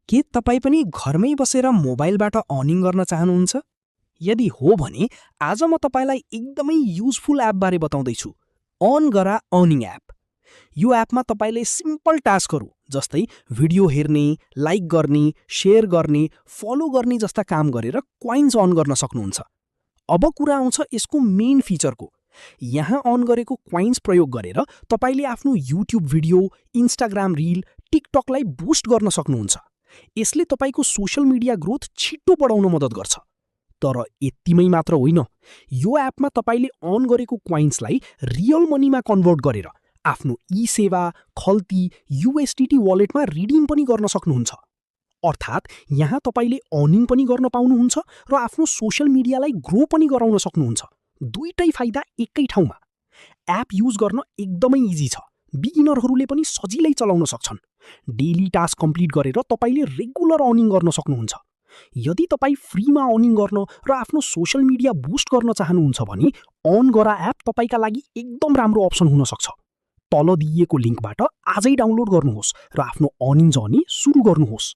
के तपाईँ पनि घरमै बसेर मोबाइलबाट अर्निङ गर्न चाहनुहुन्छ? यदि हो भने आज म तपाईँलाई एकदमै युजफुल एपबारे बताउँदैछु। अन गरा अर्निङ एप। यो एपमा तपाईँले सिम्पल टास्कहरू जस्तै भिडियो हेर्ने, लाइक गर्ने, शेयर गर्ने, फलो गर्ने जस्ता काम गरेर क्वाइन्स अर्न गर्न सक्नुहुन्छ। अब कुरा आउँछ यसको मेन फिचरको। यहाँ अर्न गरेको क्वाइन्स प्रयोग गरेर तपाईँले आफ्नो युट्युब भिडियो, इन्स्टाग्राम रिल, टिकटकलाई बुस्ट गर्न सक्नुहुन्छ। यसले तपाईँको सोशल मिडिया ग्रोथ छिटो बढाउन मद्दत गर्छ। तर यतिमै मात्र होइन, यो एपमा तपाईँले अर्न गरेको क्वाइन्सलाई रियल मनीमा कन्भर्ट गरेर आफ्नो ई-सेवा, खल्ती, USDT वालेटमा रिडिम पनि गर्न सक्नुहुन्छ। अर्थात् यहाँ तपाईँले अर्निङ पनि गर्न पाउनुहुन्छ र आफ्नो सोशल मिडियालाई ग्रो पनि गराउन सक्नुहुन्छ। दुईटै फाइदा एकै ठाउँमा। एप युज गर्न एकदमै इजी छ। बिगिनरहरूले पनि सजिलै चलाउन सक्छन्। डेली टास्क कम्प्लिट गरेर तपाईँले रेगुलर अर्निङ गर्न सक्नुहुन्छ। यदि तपाईँ फ्रीमा अर्निङ गर्न र आफ्नो सोशल मिडिया बुस्ट गर्न चाहनुहुन्छ भने अर्न गरा एप तपाईँका लागि एकदम राम्रो अप्सन हुन सक्छ। तल दिइएको लिङ्कबाट आजै डाउनलोड गर्नुहोस् र आफ्नो अर्निङ जर्नी सुरु गर्नुहोस्।